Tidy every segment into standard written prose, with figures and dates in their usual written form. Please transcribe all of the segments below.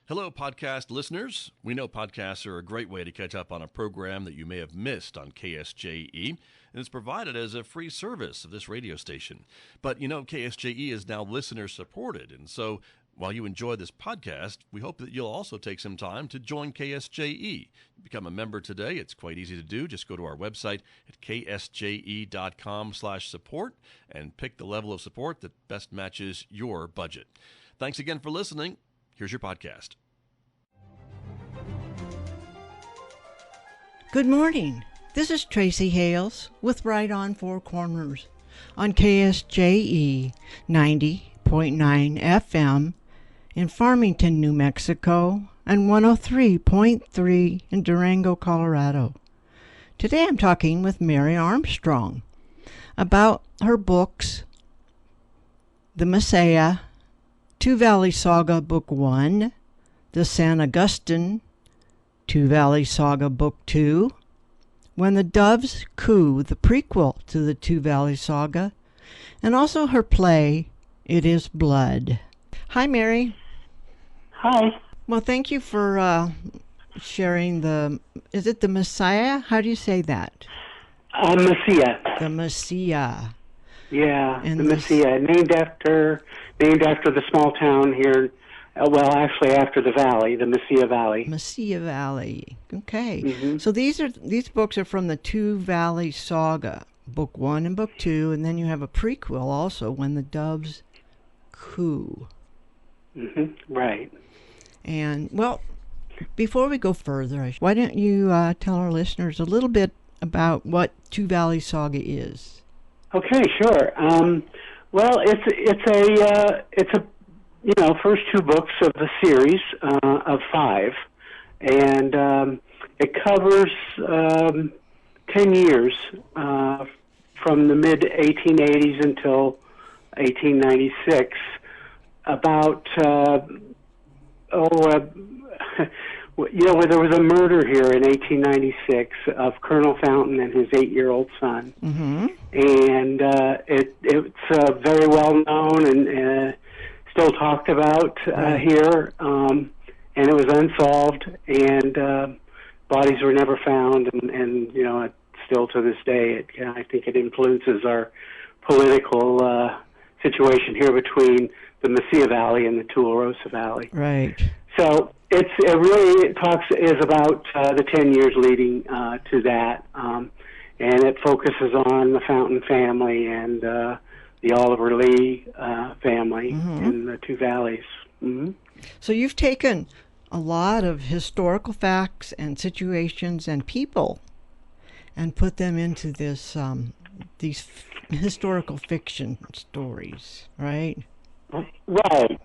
Hello, podcast listeners. We know podcasts are a great way to catch up on a program that you may have missed on KSJE, and it's provided as a free service of this radio station. But KSJE is now listener-supported, and so while you enjoy this podcast, we hope that you'll also take some time to join KSJE. Become a member today. It's quite easy to do. Just go to our website at ksje.com/support and pick the level of support that best matches your budget. Thanks again for listening. Here's your podcast. Good morning. This is Traci Hales with Right on Four Corners on KSJE 90.9 FM in Farmington, New Mexico, and 103.3 in Durango, Colorado. Today I'm talking with Mary Armstrong about her books, The Mesilla, Two Valley Saga Book 1, The San Augustine, Two Valley Saga Book 2, When the Doves Coo, the prequel to the Two Valley Saga, and also her play, It Is Blood. Hi, Mary. Hi. Well, thank you for sharing is it the Messiah? How do you say that? Mesilla. The Mesilla. Yeah, And the Mesilla, named after the small town here. Well, actually, after the valley, the Mesilla Valley. Mesilla Valley. Okay. Mm-hmm. So these books are from the Two Valley Saga, Book 1 and Book 2, and then you have a prequel also, When the Doves Coo. Mm-hmm. Right. And, well, before we go further, why don't you tell our listeners a little bit about what Two Valley Saga is? Okay, sure. Well, it's a first two books of the series of 5, and it covers 10 years from the mid 1880s until 1896. About there was a murder here in 1896 of Colonel Fountain and his 8-year-old son, Mm-hmm. and it's very well known and still talked about here, and it was unsolved, and bodies were never found, and still to this day, I think it influences our political situation here between the Mesilla Valley and the Tularosa Valley. Right. So it really is about the 10 years leading to that, and it focuses on the Fountain family and the Oliver Lee family in the Two Valleys. Mm-hmm. So you've taken a lot of historical facts and situations and people and put them into these historical fiction stories, right? Right,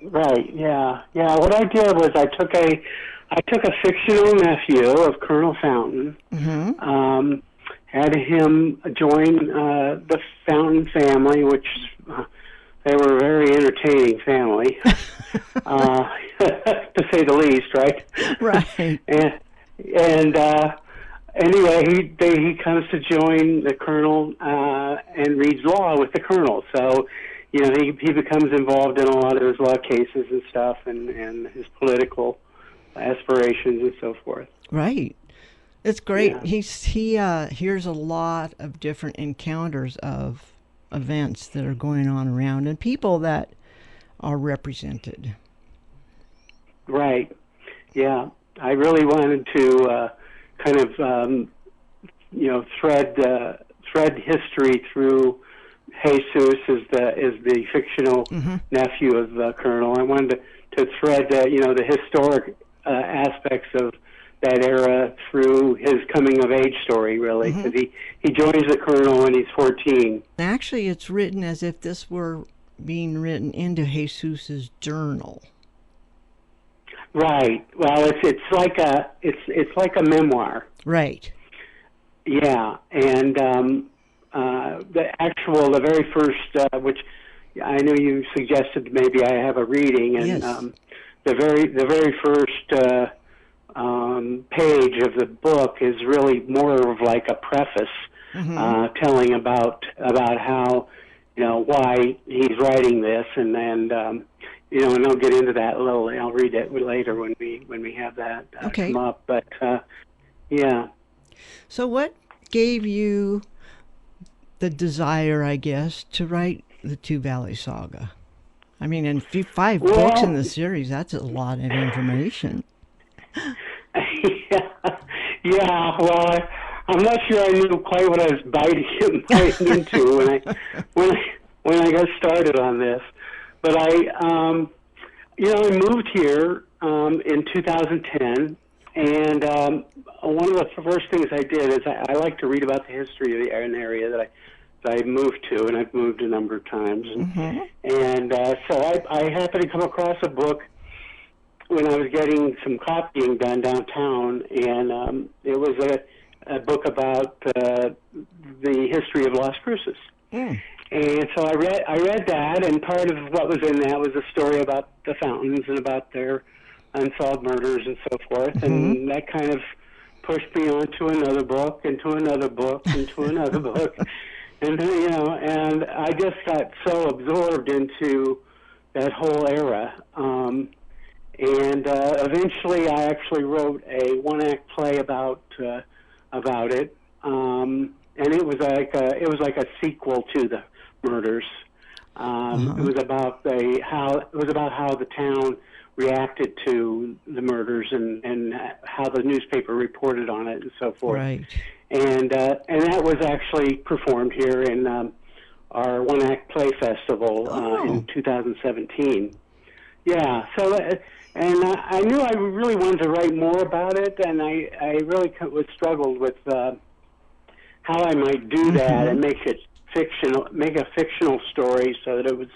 yeah. What I did was I took a fictional nephew of Colonel Fountain, Mm-hmm. Had him join the Fountain family, which they were a very entertaining family, to say the least, right? Right. and anyway, he comes to join the Colonel and reads law with the Colonel. So, he becomes involved in a lot of his law cases and stuff, and his political aspirations and so forth. Right. It's great. Yeah. He hears a lot of different encounters of events that are going on around and people that are represented. Right. Yeah. I really wanted to kind of thread history through Jesus is the fictional nephew of the Colonel. I wanted to thread the historic aspects of that era through his coming of age story, really, because he joins the Colonel when he's 14. Actually, it's written as if this were being written into Jesus's journal. Right. Well, it's like a memoir. Right. Yeah, and the very first, which I know you suggested maybe I have a reading, and Yes. The very first page of the book is really more of like a preface, telling about how why he's writing this, and and I'll get into that a little. I'll read it later when we have that come up. But yeah. So what gave you the desire, I guess, to write the Two Valley Saga? I mean, and 5 books in the series, that's a lot of information. Yeah, well, I'm not sure I knew quite what I was biting into when I got started on this. But I moved here in 2010, and one of the first things I did is I like to read about the history of an area that I moved to, and I've moved a number of times. And so I happened to come across a book when I was getting some copying done downtown, and it was a book about the history of Las Cruces. And so I read that, and part of what was in that was a story about the fountains and about their unsolved murders and so forth, and that kind of pushed me on to another book, and to another book, and to another book. And, and I just got so absorbed into that whole era. And eventually I actually wrote a one-act play about it. And it was like a sequel to the murders. It was about how the town reacted to the murders and how the newspaper reported on it and so forth. Right. And that was actually performed here in our one-act play festival in 2017. Yeah. So, and I knew I really wanted to write more about it, and I really struggled with how I might do that and make a fictional story so that it was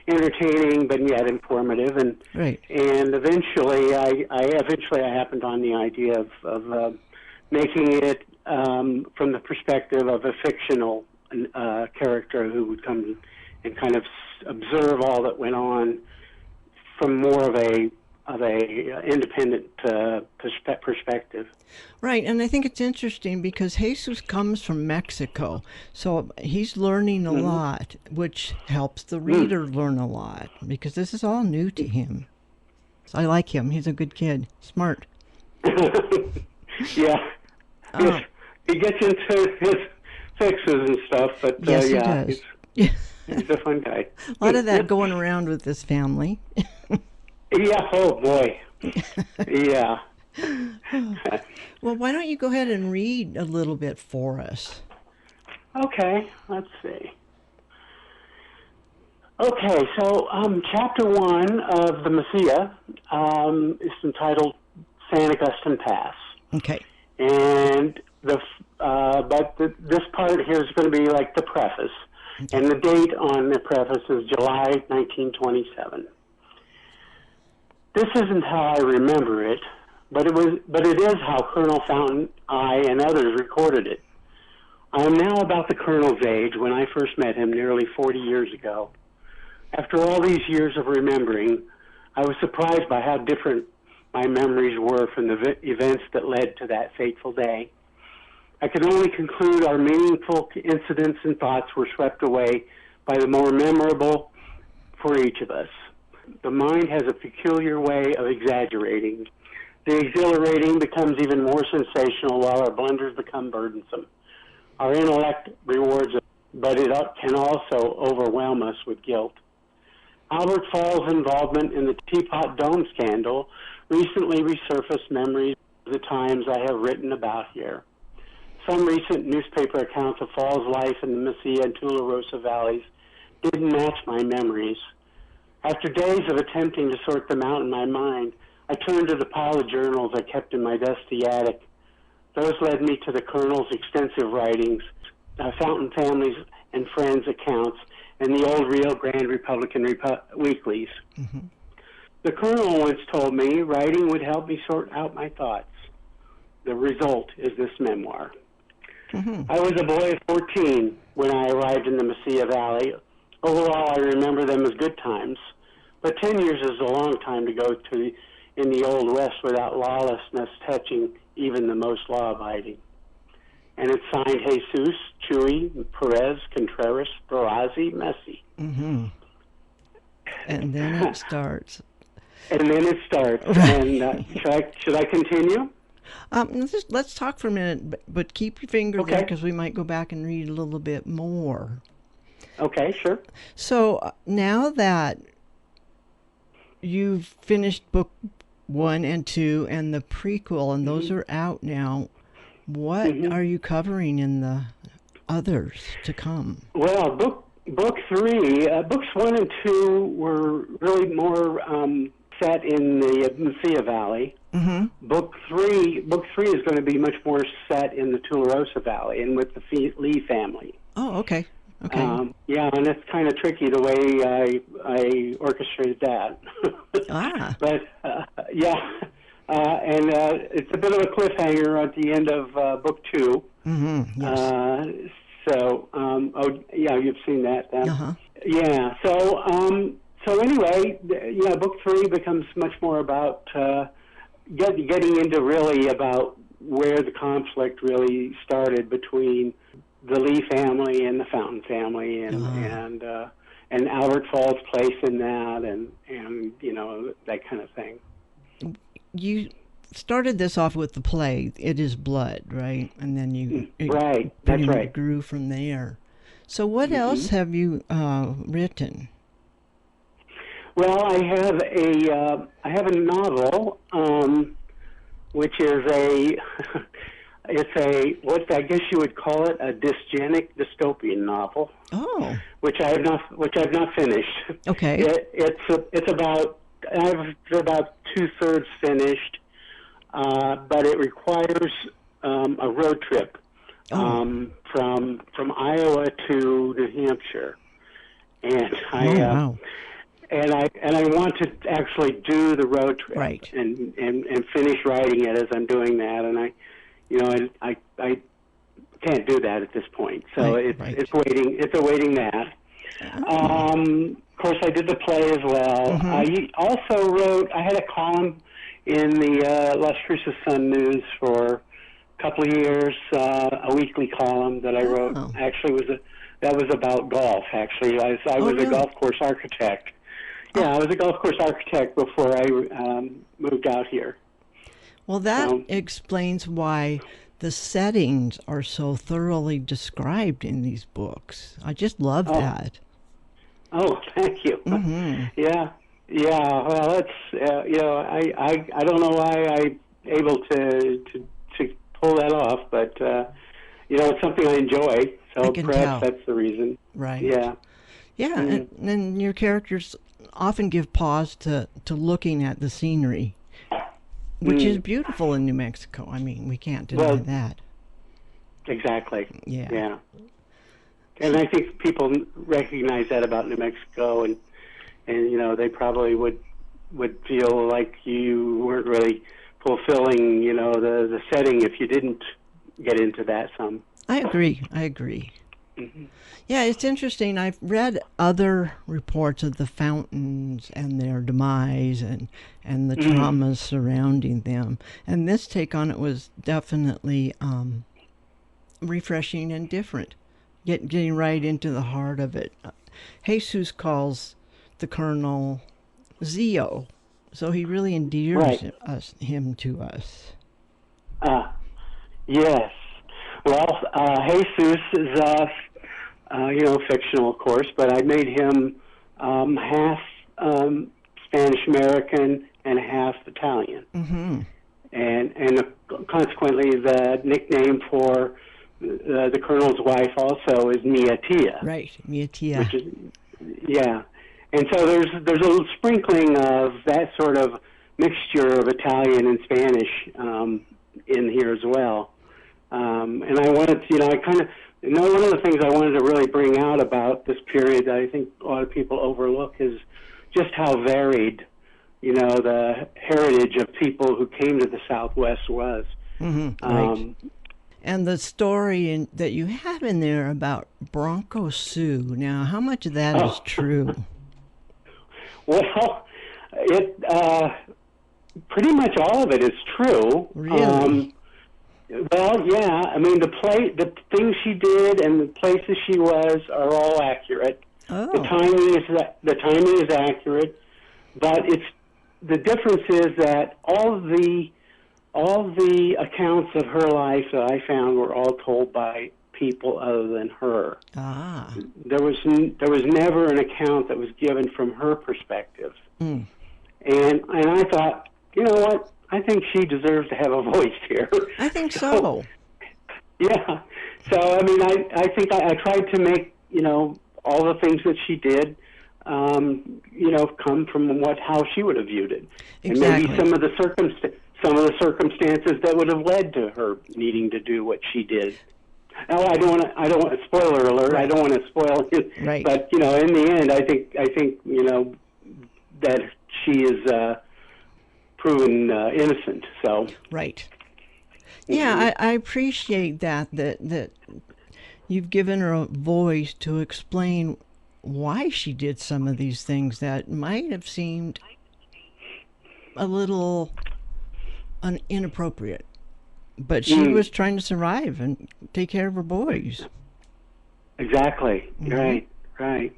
entertaining but yet informative. And and eventually I happened on the idea of making it from the perspective of a fictional character who would come and kind of observe all that went on from more of a independent perspective. Right, and I think it's interesting because Jesus comes from Mexico, so he's learning a lot, which helps the reader learn a lot, because this is all new to him. So I like him. He's a good kid. Smart. Yeah. He gets into his fixes and stuff, but yes, he does. He's a fun guy. A lot of that going around with this family. Yeah, oh boy. Yeah. Well, why don't you go ahead and read a little bit for us? Okay, let's see. Okay, so chapter 1 of the Mesilla is entitled San Agustin Pass. Okay. And this part here is going to be like the preface. Okay. And the date on the preface is July 1927. This isn't how I remember it, but it is how Colonel Fountain, I, and others recorded it. I am now about the Colonel's age when I first met him nearly 40 years ago. After all these years of remembering, I was surprised by how different my memories were from the events that led to that fateful day. I could only conclude our meaningful incidents and thoughts were swept away by the more memorable for each of us. The mind has a peculiar way of exaggerating. The exhilarating becomes even more sensational while our blunders become burdensome. Our intellect rewards us, but it can also overwhelm us with guilt. Albert Fall's involvement in the Teapot Dome scandal recently resurfaced memories of the times I have written about here. Some recent newspaper accounts of Fall's life in the Mesilla and Tularosa valleys didn't match my memories. After days of attempting to sort them out in my mind, I turned to the pile of journals I kept in my dusty attic. Those led me to the Colonel's extensive writings, Fountain Families and Friends accounts, and the old Rio Grande Republican weeklies. Mm-hmm. The Colonel once told me writing would help me sort out my thoughts. The result is this memoir. Mm-hmm. I was a boy of 14 when I arrived in the Mesilla Valley. Overall, I remember them as good times, but 10 years is a long time to go in the Old West without lawlessness touching even the most law-abiding. And it's signed Jesus, Chuy, Perez, Contreras, Barrazi, Messi. Mm-hmm. And then it starts. And then it starts. Right. And should I continue? Let's talk for a minute, but keep your finger there Okay. because we might go back and read a little bit more. Okay, sure. So now that you've finished book 1 and 2 and the prequel, and those are out now, what are you covering in the others to come? Well, book 3, books 1 and 2 were really more set in the Mesilla Valley. Mm-hmm. Book three is going to be much more set in the Tularosa Valley and with the Lee family. Oh, okay. Okay. Yeah, and it's kind of tricky the way I orchestrated that. But yeah, and it's a bit of a cliffhanger at the end of book 2. Mm-hmm. Yes. Oh yeah, you've seen that. Uh-huh. Yeah. So anyway, book 3 becomes much more about getting into really about where the conflict really started between the Lee family and the Fountain family, and Albert Fall's place in that, and that kind of thing. You started this off with the play, It Is Blood, right? And then you right, that's right, grew from there. So what else have you written? Well, I have a novel, which is what I guess you would call it, a dysgenic dystopian novel. Oh, which I have not finished. Okay. It's about, I've about 2/3 finished, but it requires a road trip from Iowa to New Hampshire, and wow. And I want to actually do the road trip, right, and finish writing it as I'm doing that, and I can't do that at this point, so it's awaiting that. Of course, I did the play as well. I also wrote. I had a column in the Las Cruces Sun News for a couple of years, a weekly column that I wrote. Actually, that was about golf. Actually, I was a golf course architect. Yeah, I was a golf course architect before I moved out here. Well, that explains why the settings are so thoroughly described in these books. I just love that. Oh, thank you. Yeah. Well, it's I don't know why I'm able to pull that off, but it's something I enjoy. So perhaps that's the reason. Right. Yeah. Yeah, and your characters often give pause to looking at the scenery, which is beautiful in New Mexico. I mean, we can't deny that. Exactly. Yeah. And I think people recognize that about New Mexico, and they probably would feel like you weren't really fulfilling, the setting if you didn't get into that some. I agree. Yeah, it's interesting. I've read other reports of the fountains and their demise and the traumas surrounding them. And this take on it was definitely refreshing and different, getting right into the heart of it. Jesus calls the Colonel Zio, so he really endears him to us. Yes. Well, Jesus is fictional, of course, but I made him half Spanish American and half Italian, and consequently, the nickname for the Colonel's wife also is Mia Tia. Right, Mia Tia. Which is, and so there's a little sprinkling of that sort of mixture of Italian and Spanish in here as well, and I wanted to, one of the things I wanted to really bring out about this period that I think a lot of people overlook is just how varied, the heritage of people who came to the Southwest was. Right. And the story that you have in there about Bronco Sue, now, how much of that is true? Well, pretty much all of it is true. Really? Well, yeah. I mean, the things she did and the places she was are all accurate. Oh. The timing is accurate, but the difference is that all the accounts of her life that I found were all told by people other than her. Ah. There was never an account that was given from her perspective. Mm. And I thought, you know what? I think she deserves to have a voice here. I think so. Yeah. So, I mean, I think I tried to make, all the things that she did, come from how she would have viewed it. Exactly. And maybe some of the circumstances that would have led to her needing to do what she did. Oh, I don't want to, spoiler alert, Right. I don't want to spoil it. Right. But, in the end, I think, that she is proven innocent, so. Right. Yeah, I appreciate that you've given her a voice to explain why she did some of these things that might have seemed a little inappropriate. But she was trying to survive and take care of her boys. Exactly. Mm-hmm. Right.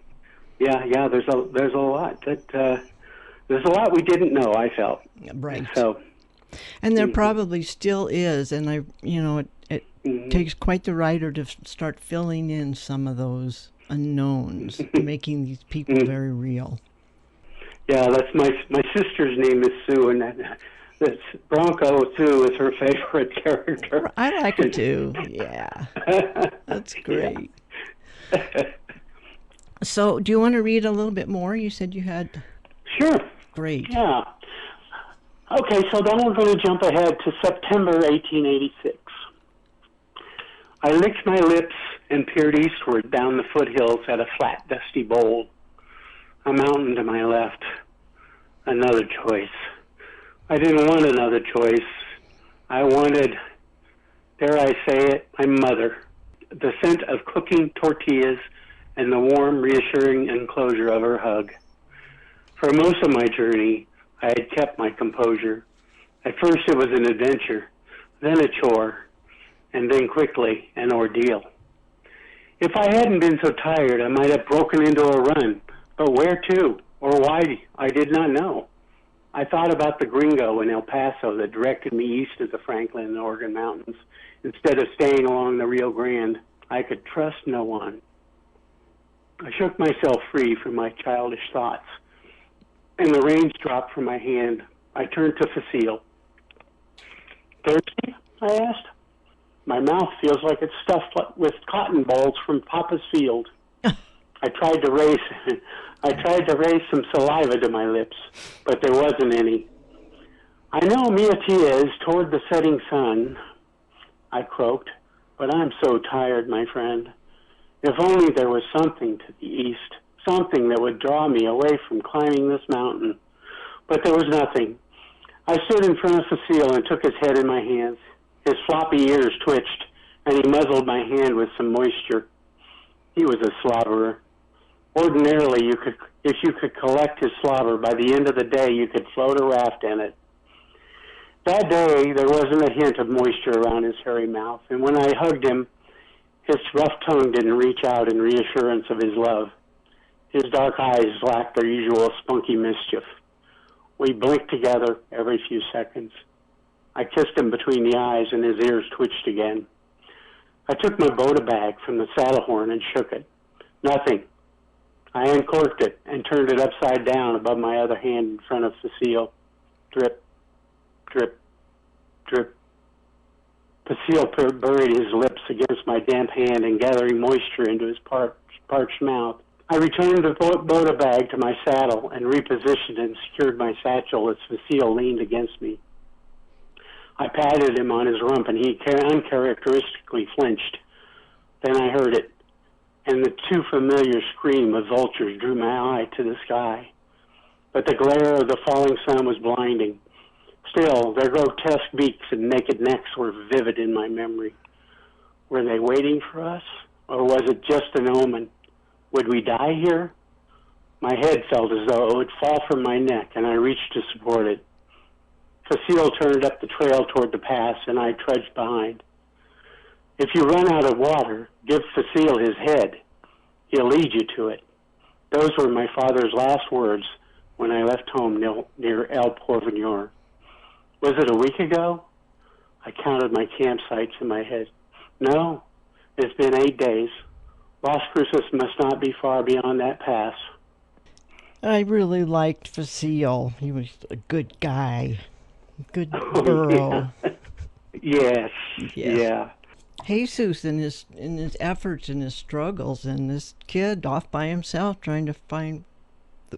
Yeah. There's a lot there's a lot we didn't know, I felt. Right. So. And there probably still is, and it takes quite the writer to start filling in some of those unknowns, making these people very real. Yeah, that's my sister's name is Sue, and that's Bronco Sue is her favorite character. I like her too. Yeah, that's great. Yeah. So, do you want to read a little bit more? You said you had. Sure. Great. Yeah. Okay, so then we're going to jump ahead to September 1886. I licked my lips and peered eastward down the foothills at a flat, dusty bowl. A mountain to my left. Another choice. I didn't want another choice. I wanted, dare I say it, my mother. The scent of cooking tortillas and the warm, reassuring enclosure of her hug. For most of my journey, I had kept my composure. At first it was an adventure, then a chore, and then quickly an ordeal. If I hadn't been so tired, I might have broken into a run, but where to or why, I did not know. I thought about the gringo in El Paso that directed me east of the Franklin and Oregon Mountains instead of staying along the Rio Grande. I could trust no one. I shook myself free from my childish thoughts, and the reins dropped from my hand. I turned to Facile. Thirsty? I asked. My mouth feels like it's stuffed with cotton balls from Papa's field. I tried to raise some saliva to my lips, but there wasn't any. I know Mia Tia is toward the setting sun, I croaked, but I'm so tired, my friend. If only there was something to the east, something that would draw me away from climbing this mountain. But there was nothing. I stood in front of Facile and took his head in my hands. His floppy ears twitched, and he muzzled my hand with some moisture. He was a slobberer. Ordinarily, if you could collect his slobber, by the end of the day you could float a raft in it. That day, there wasn't a hint of moisture around his hairy mouth, and when I hugged him, his rough tongue didn't reach out in reassurance of his love. His dark eyes lacked their usual spunky mischief. We blinked together every few seconds. I kissed him between the eyes, and his ears twitched again. I took my Boda bag from the saddle horn and shook it. Nothing. I uncorked it and turned it upside down above my other hand in front of Facile. Drip, drip, drip. Facile buried his lips against my damp hand and gathering moisture into his parched mouth. I returned the Boda bag to my saddle and repositioned and secured my satchel as Facile leaned against me. I patted him on his rump, and he uncharacteristically flinched. Then I heard it, and the too familiar scream of vultures drew my eye to the sky. But the glare of the falling sun was blinding. Still, their grotesque beaks and naked necks were vivid in my memory. Were they waiting for us, or was it just an omen? Would we die here? My head felt as though it would fall from my neck, and I reached to support it. Facile turned up the trail toward the pass, and I trudged behind. If you run out of water, give Facile his head. He'll lead you to it. those were my father's last words when I left home near El Porvenir. Was it a week ago? I counted my campsites in my head. No, it's been 8 days. Las Cruces must not be far beyond that pass. I really liked Facile. He was a good guy. Good burro. Yeah. Yes. Yes. Yeah. Jesus in his efforts and his struggles, and this kid off by himself trying to find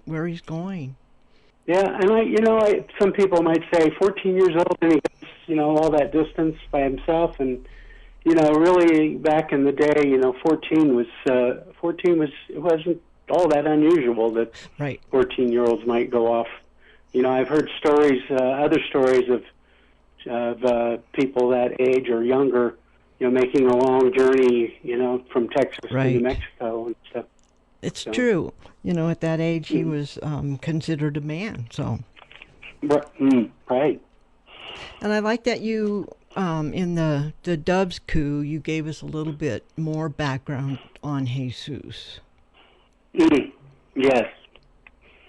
where he's going. Yeah, and some people might say 14 years old and he goes, all that distance by himself, and really back in the day, 14 was it wasn't all that unusual that right. 14-year-olds might go off. I've heard stories, other stories of people that age or younger, making a long journey, from Texas to New Mexico and stuff. It's true. At that age, he was considered a man. So. Right. And I like that you, in the Doves coup, you gave us a little bit more background on Jesus. Yes.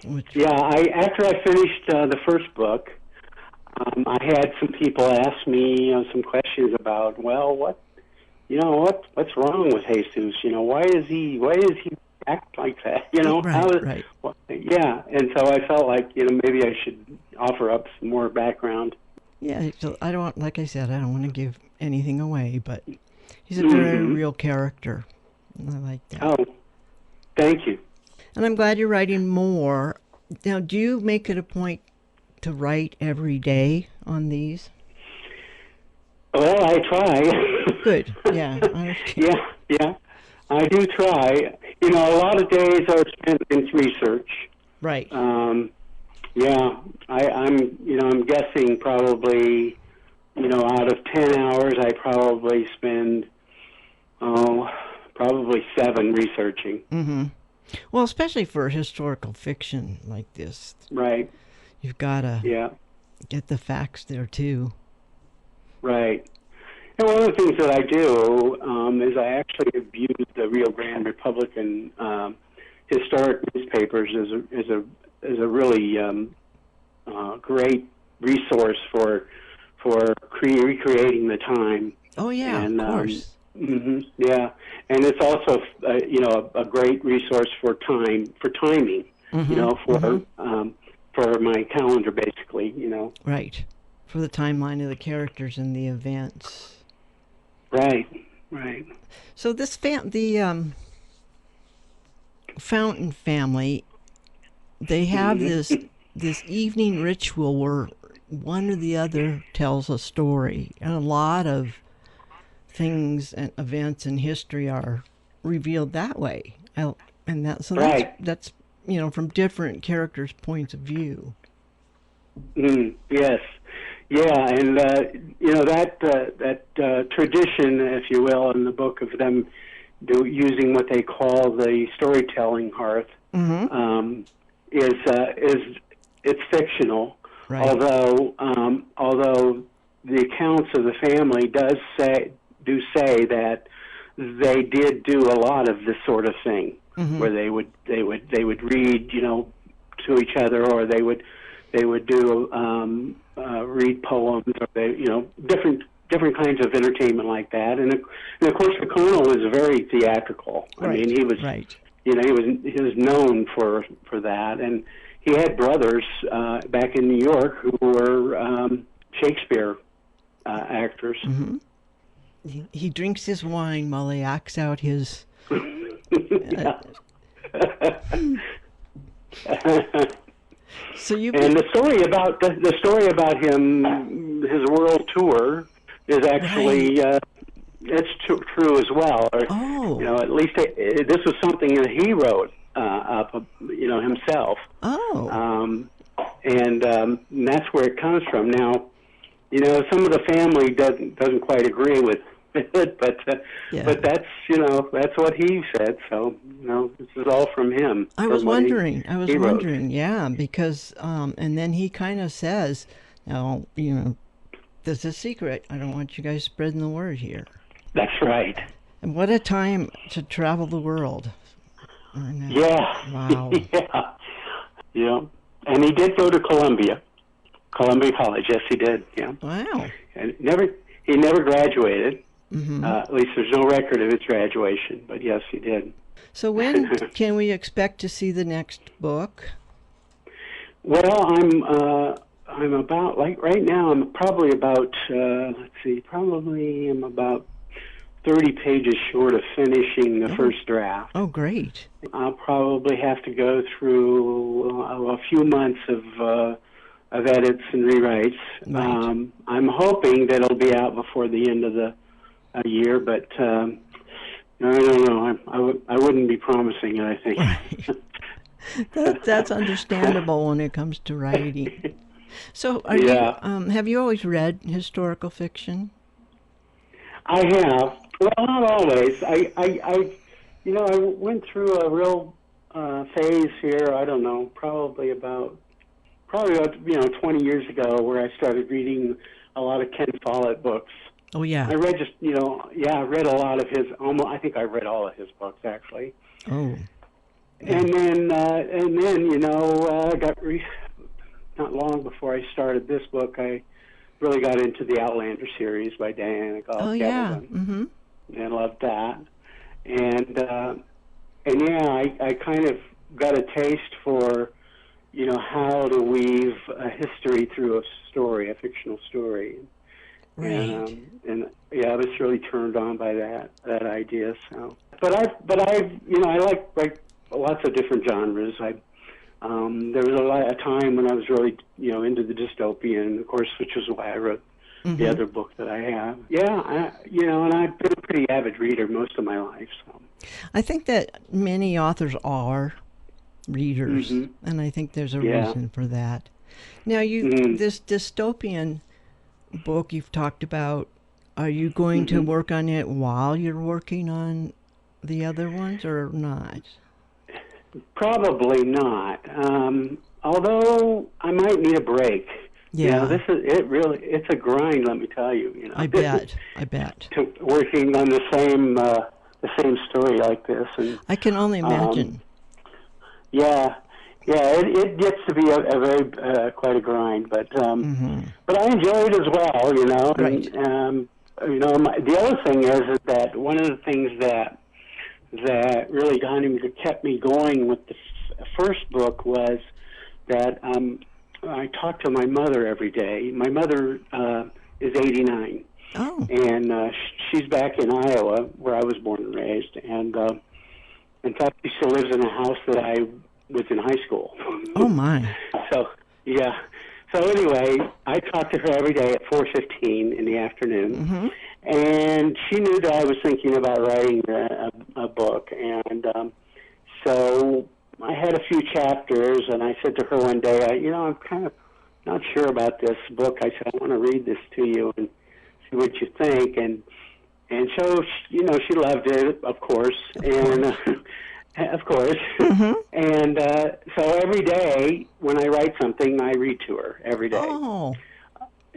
After I finished the first book, I had some people ask me some questions about, what's wrong with Jesus? Why does he act like that? Right. Yeah, and so I felt like maybe I should offer up some more background. Yeah, so like I said, I don't want to give anything away, but he's a very real character. And I like that. Oh, thank you. And I'm glad you're writing more. Now, do you make it a point to write every day on these? Well, I try. Good. Yeah. Yeah. I do try. A lot of days are spent in research. Right. Yeah. I'm guessing probably, out of 10 hours, I probably spend, probably 7 researching. Mm-hmm. Well, especially for historical fiction like this. Right. You've got to get the facts there, too. Right. And one of the things that I do is I actually have used the Rio Grande Republican historic newspapers as a really great resource for recreating the time. Oh yeah, and, of course. Yeah, and it's also a great resource for timing. For my calendar, basically. Right. For the timeline of the characters and the events. Right. So this the Fountain family, they have this evening ritual where one or the other tells a story, and a lot of things and events in history are revealed that way. That's from different characters' points of view. Yes. Yeah, and that tradition, if you will, in the book of them using what they call the storytelling hearth, is it's fictional. Right. Although the accounts of the family do say that they did do a lot of this sort of thing, where they would read to each other, or they would do read poems, or different kinds of entertainment like that. And of course, the Colonel was very theatrical. Right. I mean, he was he was known for that, and he had brothers back in New York who were Shakespeare actors. Mm-hmm. He drinks his wine while he acts out his. So and the story about him, his world tour, is actually it's true as well. Or, at least this was something that he wrote up, himself. And that's where it comes from. Now, some of the family doesn't quite agree with it, but that's what he said. So this is all from him. I was wondering, yeah, because and then he kind of says, "Now, this is a secret. I don't want you guys spreading the word here." That's right. And what a time to travel the world. I know. Yeah. Wow. Yeah. Yeah. And he did go to Columbia College. Yes, he did. Yeah. Wow. And he never graduated. Mm-hmm. At least there's no record of his graduation, but yes, he did. So when can we expect to see the next book? Well, I'm about, like right now, I'm probably about, I'm about 30 pages short of finishing the first draft. Oh, great. I'll probably have to go through a few months of edits and rewrites. Right. I'm hoping that it'll be out before the end of the year, but I don't know. I wouldn't be promising it, I think. Right. That's understandable when it comes to writing. So, have you always read historical fiction? I have. Well, not always. I went through a real phase here. I don't know, probably about 20 years ago, where I started reading a lot of Ken Follett books. Oh yeah. I read I read a lot of his. I think I read all of his books actually. Oh. And then not long before I started this book, I really got into the Outlander series by Diana Gabaldon. Oh yeah. Mm-hmm. And loved that. And I kind of got a taste for how to weave a history through a story, a fictional story. Right. And I was really turned on by that idea. So, but I like lots of different genres. There was a time when I was really into the dystopian, of course, which is why I wrote the other book that I have. Yeah, and I've been a pretty avid reader most of my life. So I think that many authors are readers, and I think there's a reason for that. Now, this dystopian book you've talked about, are you going to work on it while you're working on the other ones, or not? Probably not. Although I might need a break. Yeah. It's a grind, let me tell you. I bet. To working on the same story like this, and I can only imagine. It gets to be a very quite a grind, but I enjoy it as well, Right. And the other thing is that one of the things that really kept me going with the first book was that I talked to my mother every day. My mother is 89. Oh. And she's back in Iowa, where I was born and raised. And in fact, she still lives in a house that I was in high school. Oh, my. So, yeah. So anyway, I talked to her every day at 4:15 in the afternoon. And she knew that I was thinking about writing a book. And so I had a few chapters, and I said to her one day, I'm kind of not sure about this book. I said, I want to read this to you and see what you think. And so, she loved it, of course. Of course. And so every day when I write something, I read to her every day. Oh.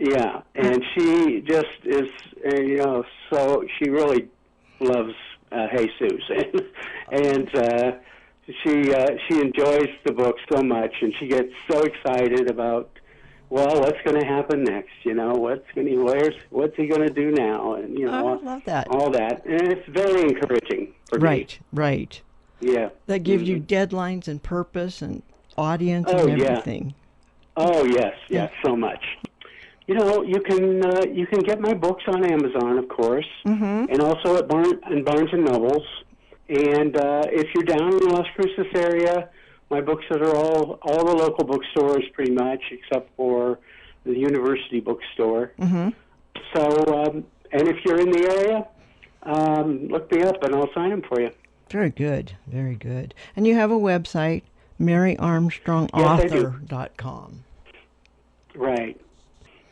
Yeah, and she just is, so she really loves Jesus, and she enjoys the book so much, and she gets so excited about, well, what's going to happen next? What's he going to do now? And I love that. All that, and it's very encouraging for me. Right. Yeah, that gives you deadlines and purpose and audience and everything. Oh yes, so much. You can get my books on Amazon, of course, and also at Barnes and Nobles. And if you're down in the Las Cruces area, my books are all the local bookstores, pretty much, except for the University Bookstore. So, and if you're in the area, look me up, and I'll sign them for you. Very good, very good. And you have a website, MaryArmstrongAuthor.com. Right.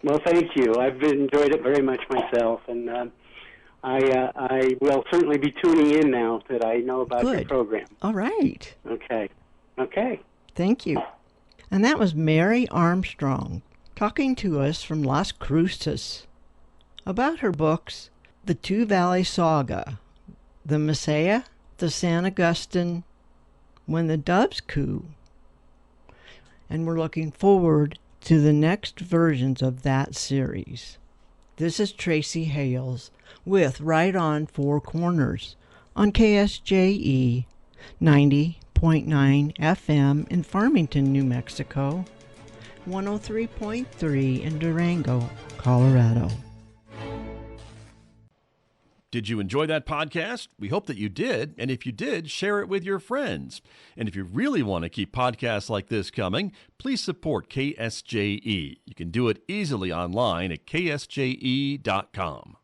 Well, thank you. I've enjoyed it very much myself, and I will certainly be tuning in now that I know about your program. All right. Okay. Thank you. And that was Mary Armstrong talking to us from Las Cruces about her books, The Two Valley Saga, The Mesilla, The San Augustine When the Doves Coo. And we're looking forward to the next versions of that series. This is Traci Hales with Right On Four Corners on KSJE 90.9 FM in Farmington, New Mexico, 103.3 in Durango, Colorado. Did you enjoy that podcast? We hope that you did. And if you did, share it with your friends. And if you really want to keep podcasts like this coming, please support KSJE. You can do it easily online at ksje.com.